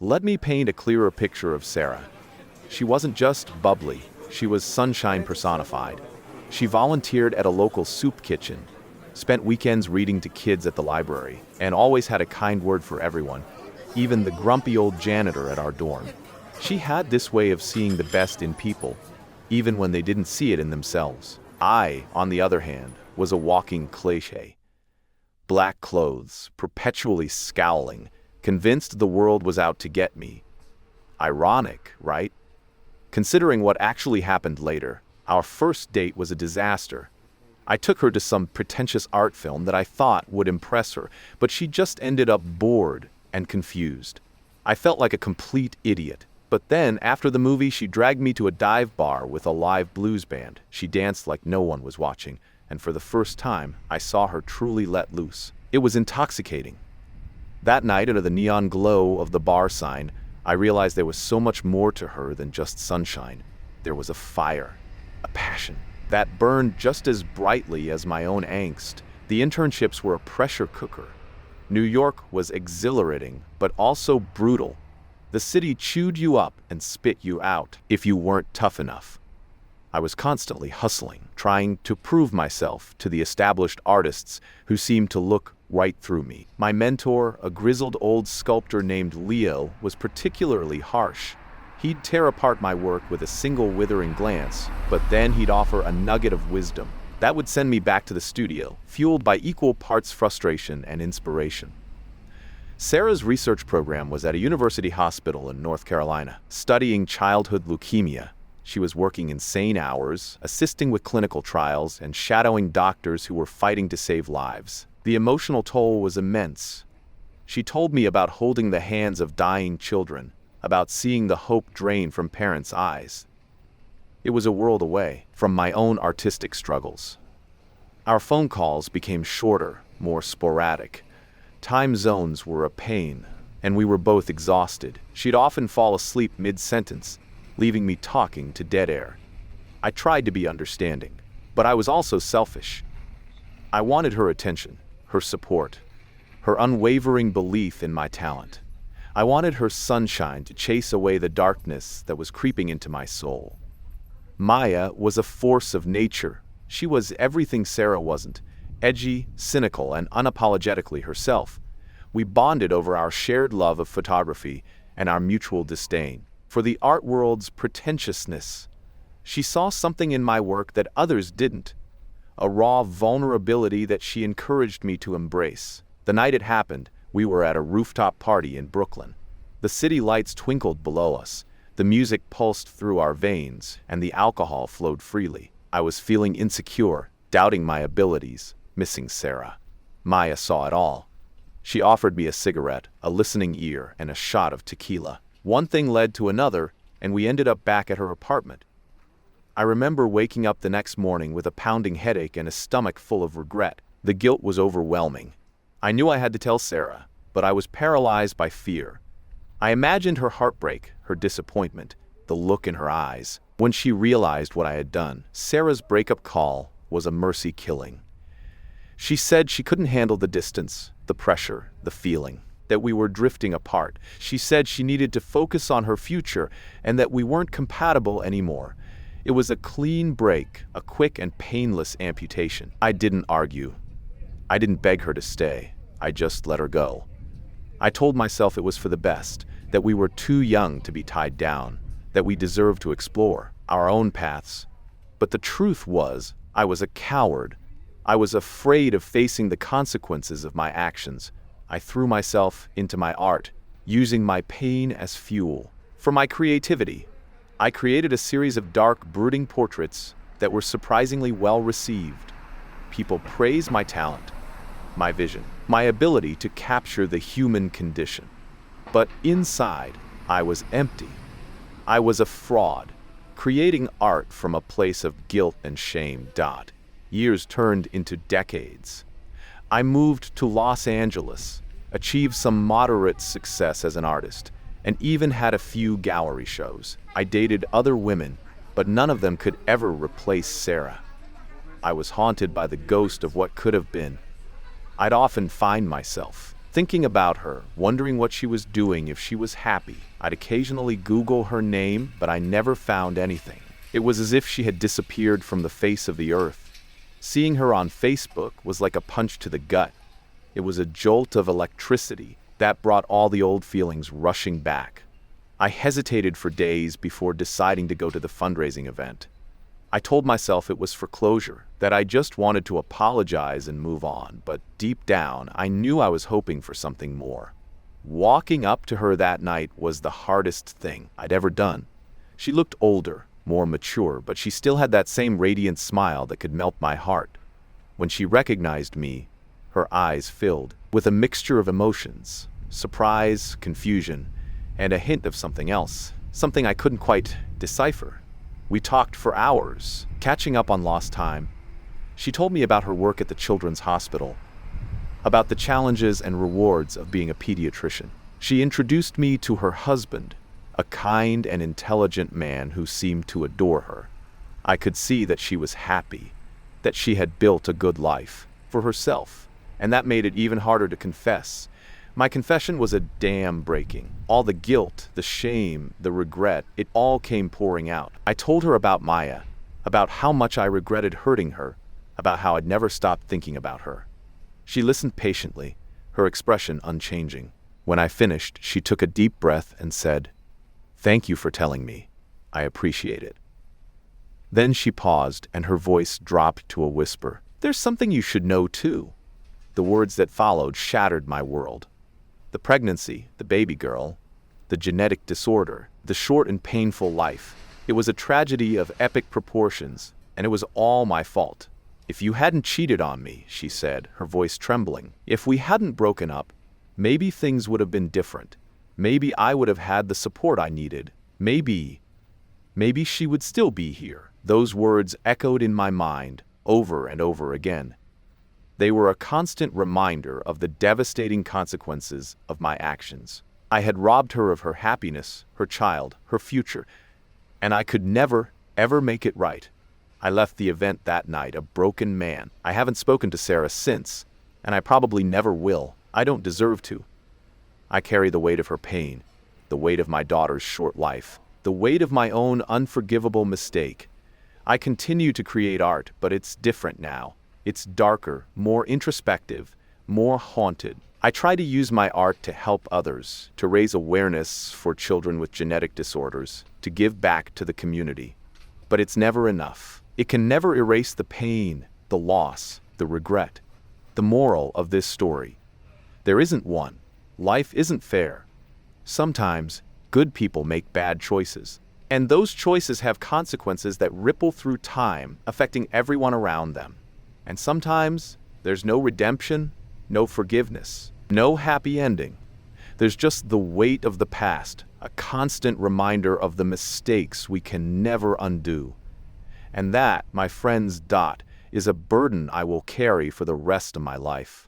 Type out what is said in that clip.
Let me paint a clearer picture of Sarah. She wasn't just bubbly, she was sunshine personified. She volunteered at a local soup kitchen, spent weekends reading to kids at the library, and always had a kind word for everyone, even the grumpy old janitor at our dorm. She had this way of seeing the best in people, even when they didn't see it in themselves. I, on the other hand, was a walking cliché. Black clothes, perpetually scowling, convinced the world was out to get me. Ironic, right? Considering what actually happened later, our first date was a disaster. I took her to some pretentious art film that I thought would impress her, but she just ended up bored and confused. I felt like a complete idiot. But then, after the movie, she dragged me to a dive bar with a live blues band. She danced like no one was watching, and for the first time, I saw her truly let loose. It was intoxicating. That night, under the neon glow of the bar sign, I realized there was so much more to her than just sunshine. There was a fire, a passion, that burned just as brightly as my own angst. The internships were a pressure cooker. New York was exhilarating, but also brutal. The city chewed you up and spit you out if you weren't tough enough. I was constantly hustling, trying to prove myself to the established artists who seemed to look right through me. My mentor, a grizzled old sculptor named Leo, was particularly harsh. He'd tear apart my work with a single withering glance, but then he'd offer a nugget of wisdom. That would send me back to the studio, fueled by equal parts frustration and inspiration. Sarah's research program was at a university hospital in North Carolina, studying childhood leukemia. She was working insane hours, assisting with clinical trials, and shadowing doctors who were fighting to save lives. The emotional toll was immense. She told me about holding the hands of dying children, about seeing the hope drain from parents' eyes. It was a world away from my own artistic struggles. Our phone calls became shorter, more sporadic. Time zones were a pain, and we were both exhausted. She'd often fall asleep mid-sentence, leaving me talking to dead air. I tried to be understanding, but I was also selfish. I wanted her attention, her support, her unwavering belief in my talent. I wanted her sunshine to chase away the darkness that was creeping into my soul. Maya was a force of nature. She was everything Sarah wasn't. Edgy, cynical, and unapologetically herself. We bonded over our shared love of photography and our mutual disdain for the art world's pretentiousness. She saw something in my work that others didn't, a raw vulnerability that she encouraged me to embrace. The night it happened, we were at a rooftop party in Brooklyn. The city lights twinkled below us, the music pulsed through our veins, and the alcohol flowed freely. I was feeling insecure, doubting my abilities, missing Sarah. Maya saw it all. She offered me a cigarette, a listening ear, and a shot of tequila. One thing led to another, and we ended up back at her apartment. I remember waking up the next morning with a pounding headache and a stomach full of regret. The guilt was overwhelming. I knew I had to tell Sarah, but I was paralyzed by fear. I imagined her heartbreak, her disappointment, the look in her eyes. When she realized what I had done, Sarah's breakup call was a mercy killing. She said she couldn't handle the distance, the pressure, the feeling, that we were drifting apart. She said she needed to focus on her future and that we weren't compatible anymore. It was a clean break, a quick and painless amputation. I didn't argue. I didn't beg her to stay. I just let her go. I told myself it was for the best, that we were too young to be tied down, that we deserved to explore our own paths. But the truth was, I was a coward. I was afraid of facing the consequences of my actions. I threw myself into my art, using my pain as fuel. For my creativity, I created a series of dark, brooding portraits that were surprisingly well received. People praised my talent, my vision, my ability to capture the human condition. But inside, I was empty. I was a fraud, creating art from a place of guilt and shame. Years turned into decades. I moved to Los Angeles, achieved some moderate success as an artist, and even had a few gallery shows. I dated other women, but none of them could ever replace Sarah. I was haunted by the ghost of what could have been. I'd often find myself thinking about her, wondering what she was doing, if she was happy. I'd occasionally Google her name, but I never found anything. It was as if she had disappeared from the face of the earth. Seeing her on Facebook was like a punch to the gut. It was a jolt of electricity that brought all the old feelings rushing back. I hesitated for days before deciding to go to the fundraising event. I told myself it was for closure, that I just wanted to apologize and move on, but deep down, I knew I was hoping for something more. Walking up to her that night was the hardest thing I'd ever done. She looked older, more mature, but she still had that same radiant smile that could melt my heart. When she recognized me, her eyes filled with a mixture of emotions, surprise, confusion, and a hint of something else, something I couldn't quite decipher. We talked for hours, catching up on lost time. She told me about her work at the children's hospital, about the challenges and rewards of being a pediatrician. She introduced me to her husband, a kind and intelligent man who seemed to adore her. I could see that she was happy, that she had built a good life for herself, and that made it even harder to confess. My confession was a dam breaking. All the guilt, the shame, the regret, it all came pouring out. I told her about Maya, about how much I regretted hurting her, about how I'd never stopped thinking about her. She listened patiently, her expression unchanging. When I finished, she took a deep breath and said, "Thank you for telling me. I appreciate it." Then she paused and her voice dropped to a whisper. "There's something you should know too." The words that followed shattered my world. The pregnancy, the baby girl, the genetic disorder, the short and painful life. It was a tragedy of epic proportions, and it was all my fault. "If you hadn't cheated on me," she said, her voice trembling, "if we hadn't broken up, maybe things would have been different. Maybe I would have had the support I needed. Maybe she would still be here." Those words echoed in my mind over and over again. They were a constant reminder of the devastating consequences of my actions. I had robbed her of her happiness, her child, her future, and I could never, ever make it right. I left the event that night a broken man. I haven't spoken to Sarah since, and I probably never will. I don't deserve to. I carry the weight of her pain, the weight of my daughter's short life, the weight of my own unforgivable mistake. I continue to create art, but it's different now. It's darker, more introspective, more haunted. I try to use my art to help others, to raise awareness for children with genetic disorders, to give back to the community. But it's never enough. It can never erase the pain, the loss, the regret. The moral of this story: there isn't one. Life isn't fair. Sometimes good people make bad choices, and those choices have consequences that ripple through time, affecting everyone around them. And sometimes there's no redemption, no forgiveness, no happy ending. There's just the weight of the past, a constant reminder of the mistakes we can never undo. And that, my friends, is a burden I will carry for the rest of my life.